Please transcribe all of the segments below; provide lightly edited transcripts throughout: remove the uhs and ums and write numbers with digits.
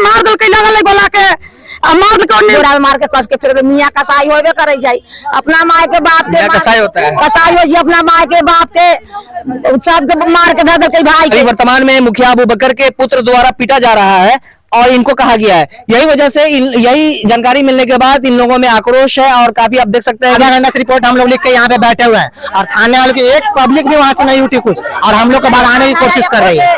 मार दल के लगल बोला के मार के मार के कस के फिर मियां कसाई होबे करे जाई। अपना माय के बाप के कसाई होता है, कसाई हो जी अपना माय के बाप के सब के मार के धर के भाई के। वर्तमान में मुखिया अबू बकर के पुत्र द्वारा पीटा जा रहा है और इनको कहा गया है, यही वजह से यही जानकारी मिलने के बाद इन लोगों में आक्रोश है। और काफी आप देख सकते हैं आधा घंटा से रिपोर्ट हम लोग लिख के यहाँ पे बैठे हुए हैं और आने वाले की एक पब्लिक भी वहाँ से नहीं उठी कुछ, और हम लोग के बाद आने की कोशिश कर रही है।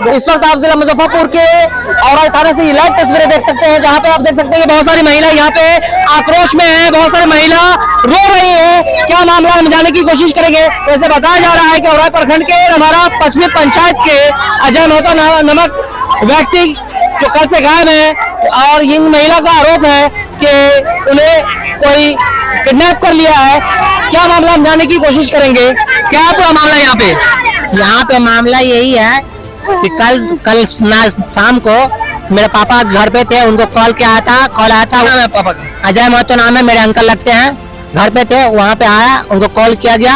इस वक्त आप जिला मुजफ्फरपुर के औराई थाने से लाइव तस्वीरें देख सकते हैं, जहां पे आप देख सकते हैं कि बहुत सारी महिला यहाँ पे आक्रोश में है, बहुत सारी महिला रो रही है। क्या मामला हम जानने की कोशिश करेंगे। वैसे बताया जा रहा है कि औराई प्रखंड के हमारा पश्चिमी पंचायत के अजय महतो नामक व्यक्ति जो कल से गायब है, और इन महिला का आरोप है कि उन्हें कोई किडनैप कर लिया है। क्या मामला हम जानने की कोशिश करेंगे। क्या पूरा मामला यहाँ पे मामला यही है कि कल शाम को मेरे पापा घर पे थे, उनको कॉल आया था पापा का? अजय महतो नाम है, मेरे अंकल लगते हैं, घर पे थे, वहाँ पे आया, उनको कॉल किया गया,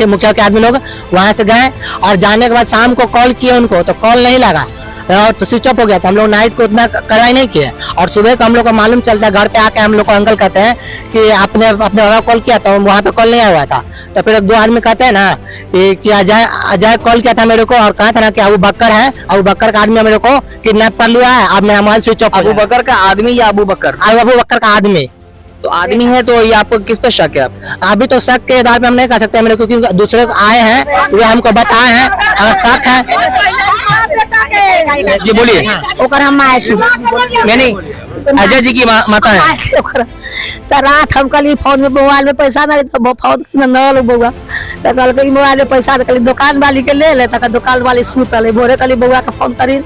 मुखिया के आदमी लोग वहाँ से गए और जाने के बाद शाम को कॉल किए उनको, तो कॉल नहीं लगा और तो स्विच ऑफ हो गया था। हम लोग नाइट को उतना कराई नहीं किए और सुबह को हम लोग को मालूम चलता है, घर पे आके हम लोग को अंकल कहते हैं कि आपने अपने बाबा कॉल किया था, वहाँ पे कॉल नहीं आया हुआ था। तो फिर दो आदमी कहते हैं ना कि अजय कॉल किया था मेरे को और कहा था ना कि अबू बकर है, अबू बकर का आदमी मेरे को किडनैप कर लिया है, अब मेरा मोबाइल स्विच ऑफ। अबू बकर का आदमी या अबू बकर? अबू बकर का आदमी। तो आदमी है तो ये आपको किस पे शक है? अभी तो शक के आधार पे हम नहीं कह सकते मेरे, क्योंकि दूसरे आए हैं वे हमको बताए हैं, अगर शक है। जी बोलिए। नहीं अजय जी की माता है। तो रात हम कल फोन में मोबाइल में पैसा नहीं तो फोन न बउआ तो कल मोबाइल में पैसा कल दुकान वाली के ले तक दुकान वाली सुतल भोरे कल बउआ के फोन करी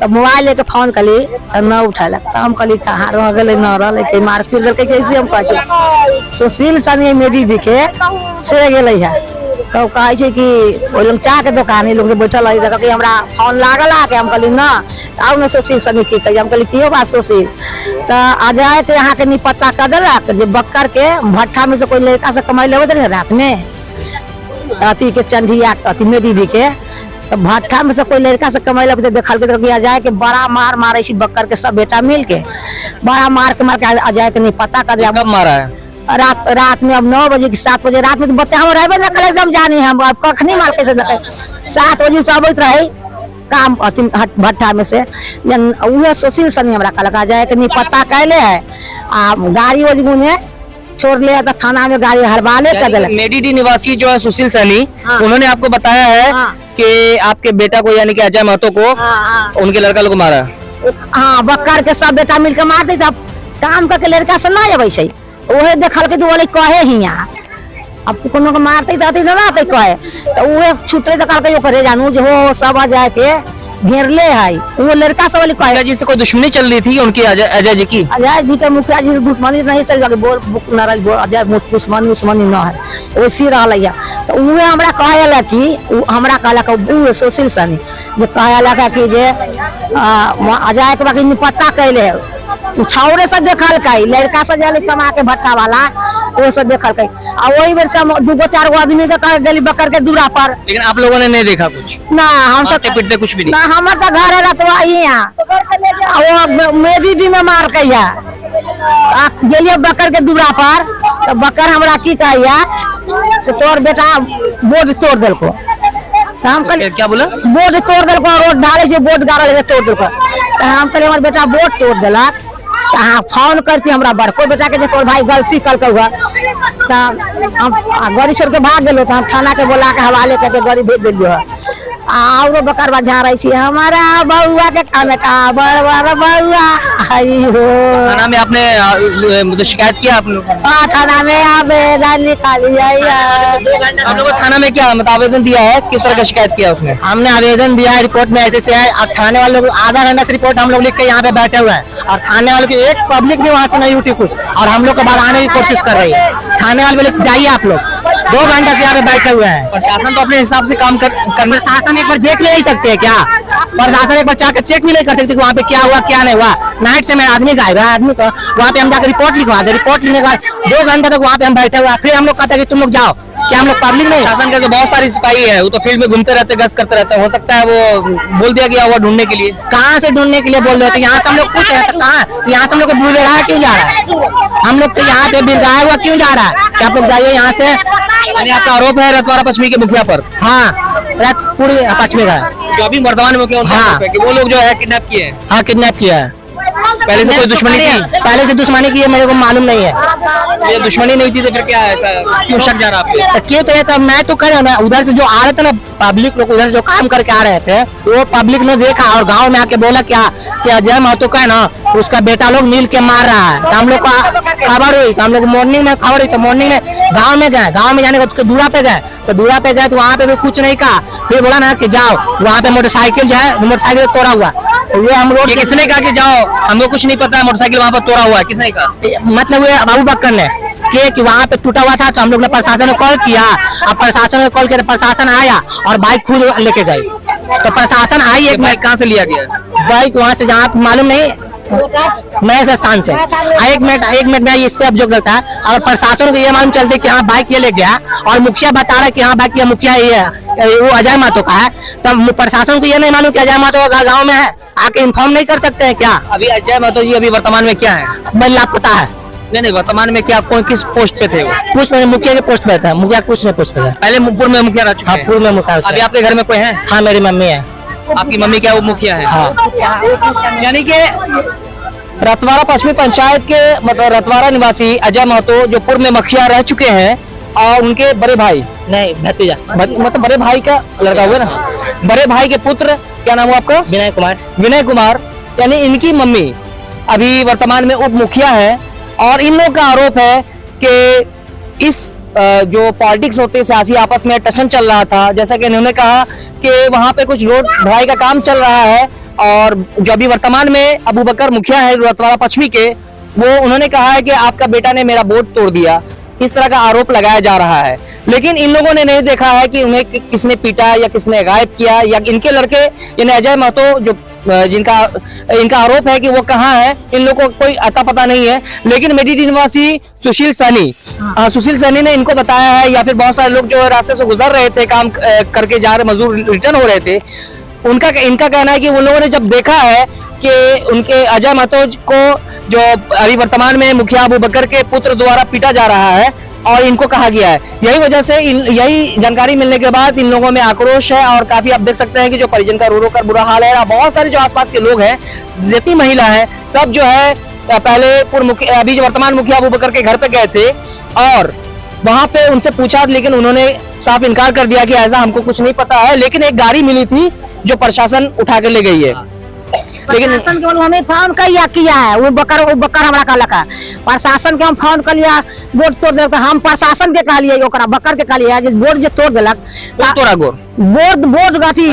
तो मोबाइल लेके फोन कली न उठल तो हम कली कहाँ रह गए न रहा मार पीट दिल कैसे हम कहे सुशील सनी मेरी दिखे से गए है तो कहे कि वो लोग चाह के दुकान लोग से बैठल है कि हमरा फोन लागल आके हम कहली ना आओ ना सुशील सनी की कही हम कहली क्यों बात सुशील तो अजय के यहाँ के नहीं पता कर दिलक जो बक्कर के भट्ठा में से कोई लड़का से कमाई लेवे थे रात में अति के चंदिया अति मेरी भी के तो भट्ठा में से कोई लड़का से कमाई लेवे देखल के अजय के बड़ा मार मारे बक्कर के सब बेटा मिल के बड़ा मार के अजय के नहीं पता कर दिया। कब मारा है? रात में अब 9 बजे की 7 बजे रात में तो बच्चा हम रहे ना कल एकदम जानी हम अब कखनी मार कैसे 7 बजे से अबैत रहे काम भट्ठा में से उहे सुशील सनी हमरा कहलक जाए के नहीं पता कैले है आ गाड़ी वजगू ने छोड़ ले तो थाना में गाड़ी हड़बाले कर दिलक। मेडीडी निवासी जो है सुशील सनी उन्होंने आपको बताया है कि आपके बेटा को यानी कि अजय महतो को उनके लड़का लोग मारा। हाँ बक्कर के सब बेटा मिलकर मारते तब काम करके लड़का से ना जब ओहे देखल के बोले कहे ही यहाँ अब कोनो को मारते जाते ना कहे तो उहे छुटे तो करके करे जानू जो हो सब आ जाए के घेरले है वो लड़का सब वाली कहे जी से कोई दुश्मनी चल रही थी उनकी अजय जी की? अजय जी के मुखिया जी से दुश्मनी नहीं चल जाके बोल नाराज अजय दुश्मनी न है वैसी रहा तो उहे हमरा कहला कि हमरा कहला उ सुशील सनी जो कहला कि जे अजय के बाकी पता कैले है छावरे से देखल कई लड़का से जाले कमा के भट्टा वाला वो सब देखल कई आ वही बेर से 2-4 गो आदमी के कह गली बकर के दूरा पर। लेकिन आप लोगों ने नहीं देखा कुछ? ना हम सब पिटते कुछ भी नहीं ना हमर तो घर है रतवा यहाँ वो मेडीडी में मार के या गेलिए बकर के दूरा पर तो बकर हमरा की कहिया से तोर बेटा बोर्ड तोड़ दिल को तो हम क्या बोला बोर्ड तोड़ दिल को रोड डाले से बोर्ड गाड़े तोड़ दिल को तो हम कहले हमार बेटा बोर्ड तोड़ दिलक हाँ फोन करती हमरा बड़को बेटा के तोर भाई गलती कल हुआ तो हम गाड़ी छोड़ के भाग गए तो हम थाना के बोला के हवाले करके गाड़ी भेज दिलियो और बकरवा झाड़े छी हमारा बउआ के खाने का बड़ बउआ हई हो। थाना में आपने शिकायत किया आप लोग? हाँ थाना में आवेदन लिखा लिया। आप लोगों थाना में क्या मतलब आवेदन दिया है, किस तरह का शिकायत किया उसने? हमने आवेदन दिया है, रिपोर्ट में ऐसे है और थाने वाले लोग आधा घंटा से रिपोर्ट हम लोग लिख के यहाँ पे बैठे हुए हैं और थाने वाले की एक पब्लिक भी वहाँ से नहीं उठी कुछ, और हम लोग को बाहर आने की कोशिश कर रही है। थाने वाले बोले जाइए आप लोग, 2 घंटे से यहाँ पे बैठे हुए हैं। प्रशासन तो अपने हिसाब से काम करने प्रशासन एक बार देख नहीं सकते हैं क्या? प्रशासन एक बार जाकर चेक भी नहीं कर सकते कि वहाँ पे क्या हुआ क्या नहीं हुआ। नाइट से मेरा आदमी गायब है, आदमी को वहाँ पे हम जाकर रिपोर्ट लिखवा दे, रिपोर्ट लिखने के बाद 2 घंटे तक वहाँ पे हम बैठे हुए हैं। फिर हम लोग कहते हैं कि तुम लोग जाओ, क्या हम लोग पब्लिक नहीं? शासन के तो बहुत सारी सिपाही है, वो तो फील्ड में घूमते रहते, गश्त करते रहते हैं। हो सकता है वो बोल दिया गया हुआ ढूंढने के लिए। कहाँ से ढूंढने के लिए बोल रहे थे? यहाँ से हम लोग पूछ रहे थे कहाँ, यहाँ से हम लोग को बिलगाया क्यों जा रहा है? हम लोग तो यहाँ पे बिलगाया हुआ क्यों जा रहा है? क्या आप लोग जाइए यहाँ से। यानी आपका आरोप है रतवाड़ा पश्चिमी के मुखिया पर? हाँ, पूर्वी पश्चिमी का जो अभी वर्तमान में मुखिया उनका हाँ। आरोप है कि वो लोग जो है किडनैप किए हैं। हाँ, किडनैप किया है। पहले से कोई दुश्मनी थी? पहले से दुश्मनी की है मेरे को मालूम नहीं है। ये दुश्मनी नहीं थी तो फिर क्या है, ऐसा क्यों शक जा रहा है आप पे? तो क्यों तो ये तो मैं तो कह रहा हूँ ना, उधर से जो आ रहे थे ना पब्लिक लोग, उधर जो काम करके आ रहे थे वो पब्लिक ने देखा और गांव में आके बोला क्या कि अजय महतो का है ना उसका बेटा लोग मिल के मार रहा है। तो हम लोग को खबर हुई, तो हम लोग मॉर्निंग में खबर हुई, तो मॉर्निंग में गाँव में गए, गाँव में जाने के उसके दूरा पे गए, तो दूरा पे गए तो वहाँ पे भी कुछ नहीं कहा। फिर बोला ना कि जाओ वहाँ पे मोटरसाइकिल जो है मोटरसाइकिल तोड़ा हुआ, तो ये हम लोग ये किसने कहा कि जाओ, हमको कुछ नहीं पता है, मोटरसाइकिल वहाँ पर तोड़ा हुआ है, किसने कहा? मतलब ये बाबू बक्कर ने कि वहाँ पे टूटा हुआ था, तो हम लोग ने प्रशासन को कॉल किया। अब प्रशासन को कॉल किया तो प्रशासन आया और बाइक खुद लेके गई। तो प्रशासन आई, एक बाइक कहाँ से लिया गया? बाइक वहाँ से जहाँ मालूम नहीं, नए स्थान से। एक मिनट में इस पे अब जो करता है और प्रशासन को ये मालूम चलते कि हाँ बाइक ये ले गया और मुखिया बता रहा है कि हाँ बाइक ये मुखिया ये है, वो अजय महतो का है। तब प्रशासन को ये नहीं मालूम कि अजय महतो गाँव में है, आके इन्फॉर्म नहीं कर सकते हैं क्या? अभी अजय महतो जी अभी वर्तमान में क्या है? मैं लापता है। नहीं, वर्तमान में क्या, कौन किस पोस्ट पे थे वो? कुछ नहीं, मुखिया के पोस्ट पे था, मुखिया कुछ नहीं पोस्ट पे था। पहले पूर्व में मुखिया रह चुके हाँ, हैं। पूर्व में मुखिया। अभी आपके घर में कोई है? हाँ, मेरी मम्मी है। आपकी मम्मी क्या वो मुखिया है? हाँ। यानी कि रतवाड़ा पश्चिमी पंचायत के मतलब रतवाड़ा निवासी अजय महतो जो पूर्व में मुखिया रह चुके हैं और उनके बड़े भाई, नहीं, भतीजा, मतलब बड़े भाई का लड़का हुआ ना, बड़े भाई के पुत्र, क्या नाम हुआ आपका? विनय कुमार। विनय कुमार, यानी इनकी मम्मी अभी वर्तमान में उप मुखिया है। और इन लोगों का आरोप है कि इस जो पॉलिटिक्स होते हैं सियासी आपस में टशन चल रहा था, जैसा कि इन्होंने कहा कि वहां पे कुछ रोड ढलाई का काम चल रहा है और जो अभी वर्तमान में अबू बकर मुखिया है रतवाड़ा पश्चिमी के, वो उन्होंने कहा है कि आपका बेटा ने मेरा बोर्ड तोड़ दिया, इस तरह का आरोप लगाया जा रहा है। लेकिन इन लोगों ने नहीं देखा है कि उन्हें किसने पीटा या किसने गायब किया, या इनके लड़के यानी अजय महतो जो जिनका इनका आरोप है कि वो कहाँ है, इन लोगों को कोई अता पता नहीं है। लेकिन मेडिटी निवासी सुशील सैनी ने इनको बताया है, या फिर बहुत सारे लोग जो रास्ते से गुजर रहे थे, काम करके जा रहे मजदूर रिटर्न हो रहे थे, इनका कहना है कि उन लोगों ने जब देखा है कि उनके अजय महतो को जो अभी वर्तमान में मुखिया अबू बकर के पुत्र द्वारा पीटा जा रहा है और इनको कहा गया है, यही वजह से यही जानकारी मिलने के बाद इन लोगों में आक्रोश है। और काफी आप देख सकते हैं कि जो परिजन का रो कर बुरा हाल है और बहुत सारे जो आसपास के लोग हैं, जितनी महिला है, सब जो है पहले पूर्व मुखिया अभी जो वर्तमान मुखिया अबू बकर के घर पे गए थे और वहां पे उनसे पूछा, लेकिन उन्होंने साफ इनकार कर दिया कि ऐसा हमको कुछ नहीं पता है। लेकिन एक गाड़ी मिली थी जो प्रशासन उठा कर ले गई है। लेकिन हमें फोन किया है, वो बकर हमरा कहला का प्रशासन के हम फोन कर लिया, बोर्ड तोड़ दिया। हम प्रशासन के कहलिए, ओकरा बकर के कहलिए जिस बोर्ड जे तोड़ दिलक, तोड़ा गोर बोर्ड गथी,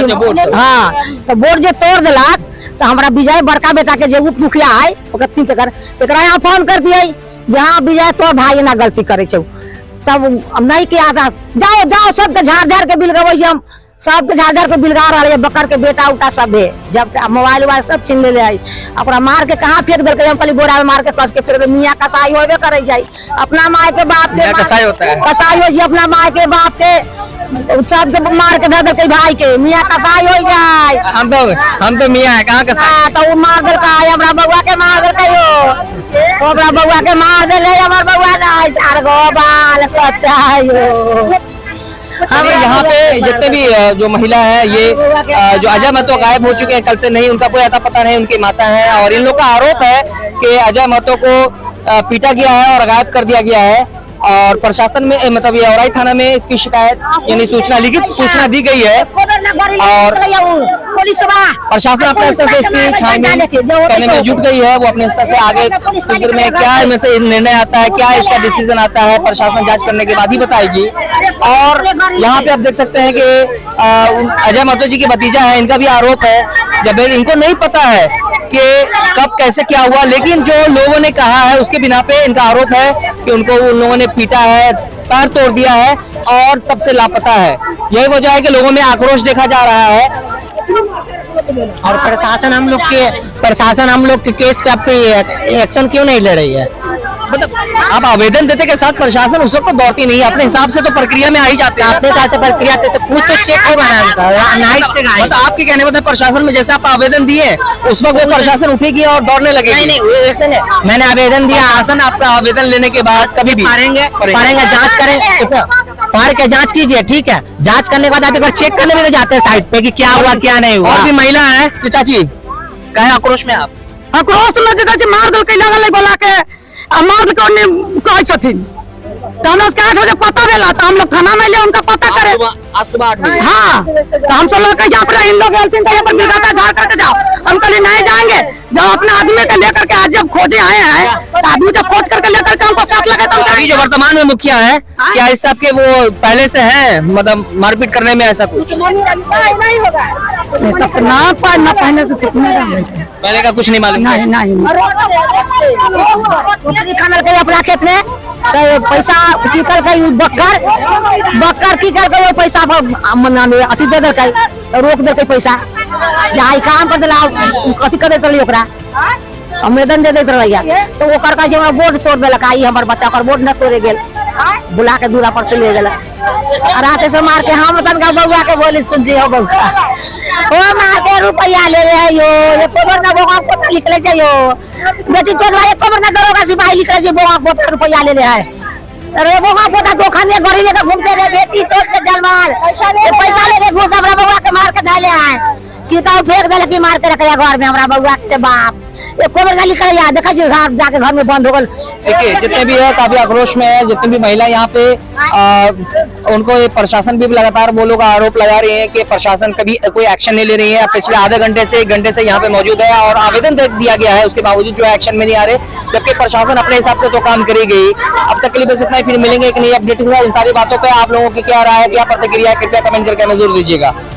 हाँ, तो बोर्ड जे तोड़ दिलक तो हमारा विजय बड़का बेटा के जो उप मुखिया है एकरा यहाँ फोन कर दिए, जहाँ विजय तोर भाई ना गलती करे छौ, तब हम नहीं किया था। जाओ सबके झाड़ के बिल गवे, हम सबके झाड़ के बिलगा रहा है, बकर के बेटा उठा सब है। जब मोबाइल वोबाइल सब छीन ले आई, अपना मार के कहाँ फेंक दिल, हम कहली बोरा में मार के कस के फेंक दे। मियाँ कसाई होबे करे जाए, अपना माँ के बाप के कसाई होता है, कसाई हो जी, अपना माँ के बाप के सब के मार के धर दे भाई के, मियाँ कसाई हो जाए। हम तो मियाँ है, कहाँ कसाई? तो मार दिल का हमरा बउआ के मार दिल कहियो, हमरा बउआ के मार दिल, हमर बउआ ना 4 गो बाल बच्चा। यहाँ पे जितने भी जो महिला है, ये जो अजय महतो गायब हो चुके हैं कल से, नहीं उनका कोई अता पता नहीं, उनकी माता है। और इन लोग का आरोप है कि अजय महतो को पीटा गया है और गायब कर दिया गया है। और प्रशासन में मतलब ये औराई थाना में इसकी शिकायत यानी लिखित सूचना दी गई है और प्रशासन अपने स्तर से इसकी छानबीन करने में जुट गई है। वो अपने स्तर से आगे फिर में क्या निर्णय आता है, क्या इसका डिसीजन आता है, प्रशासन जांच करने के बाद ही बताएगी। और यहाँ पे आप देख सकते हैं कि अजय महतो जी के भतीजा है, इनका भी आरोप है, जब इनको नहीं पता है कि कब कैसे क्या हुआ, लेकिन जो लोगों ने कहा है उसके बिना पे इनका आरोप है कि उनको उन लोगों ने पीटा है, पैर तोड़ दिया है और तब से लापता है। यही वजह है कि लोगों में आक्रोश देखा जा रहा है। और प्रशासन हम लोग के केस पे आपकी एक्शन क्यों नहीं ले रही है? मतलब आप आवेदन देते के साथ प्रशासन उस वक्त दौड़ती नहीं है, अपने हिसाब से तो प्रक्रिया में आ ही जाते हैं। अपने साथ से प्रक्रिया तो कुछ तो चेक हो बना नाइट से गायब। मतलब आपके कहने मतलब प्रशासन में जैसे आप आवेदन दिए उस वक्त वो प्रशासन उठेगी और दौड़ने लगेगी। नहीं वैसे नहीं, मैंने आवेदन दिया, प्रशासन आपका आवेदन लेने के बाद कभी भी पारेंगे जांच करेंगे, पार के जांच कीजिए, ठीक है। जांच करने के बाद आप एक बार चेक करने भी तो जाते हैं साइड पे कि क्या हुआ क्या नहीं हुआ। और भी महिला है कि चाची कहे आक्रोश में आप आक्रोश में जगह मार दल के लगल बोला के मार दल के कहे छथिन तो हम लोग के 8 बजे पता देला तो हम लोग थाना में ले उनका पता करे। आज सुबह 8 बजे हाँ तो हम सब लोग के यहाँ पर इन लोग हेल्पिंग के पर मिला था झाड़ करके जाओ, हम कल नहीं जाएंगे। जब अपने आदमी को लेकर के आज जब खोजे आए हैं तो आदमी को खोज करके लेकर के हमको साथ लगे तो अभी जो वर्तमान में मुखिया है क्या इस टाइप के वो पहले से है मतलब मारपीट करने में ऐसा कुछ? नहीं होगा ना पहले से पहले का कुछ नहीं मालूम। नहीं खाना के अपना खेत में तो पैसा की कर के बक्कर की कर के पैसा अथी दे दे रोक दे पैसा जहाँ काम कर दिला अथी कर देते रही ओकरा आवेदन दे देते रहिए तो वो कर के हमरा बोर्ड तोड़ देलक। आई हमर बच्चा कर बोर्ड न तोड़े गेल, बुला के दूरा पर से ले गेल रात से मार के हम तनका बउआ के बोली सुन जी हो बउआ ओ मार के रुपया ले ले यो ये कोबर ना बोगा को लिख ले जायो बेटी चोरवा एक कोबर ना दरोगा सिपाही लिख ले जे बोगा को रुपया ले ले है। अरे बोगा पोता धोखा में गड़ी लेकर घूमते रहे बेटी तोड़ के जल मार पैसा ले के घूस हमरा बउआ के मार के धाले है कि तो फेंक देले कि मार के रखया घर में हमरा बउआ के बाप एक कोबर गाली कर या देखा जी साहब जाके घर में बंद हो गल। देखिए जितने भी है काफी आक्रोश में है, जितनी भी महिला यहाँ पे उनको ये प्रशासन भी लगातार वो लोग आरोप लगा रहे हैं कि प्रशासन कभी कोई एक्शन नहीं ले रही है। पिछले आधे घंटे से 1 घंटे से यहाँ पे मौजूद है और आवेदन दे दिया गया है, उसके बावजूद जो एक्शन में नहीं आ रहे, जबकि प्रशासन अपने हिसाब से तो काम करेगी। अब तक के लिए बस इतना ही, फिर मिलेंगे एक नई अपडेट के साथ। इन सारी बातों पर आप लोगों की क्या राय है, क्या प्रतिक्रिया है, कृपया कमेंट करके हमें जरूर दीजिएगा।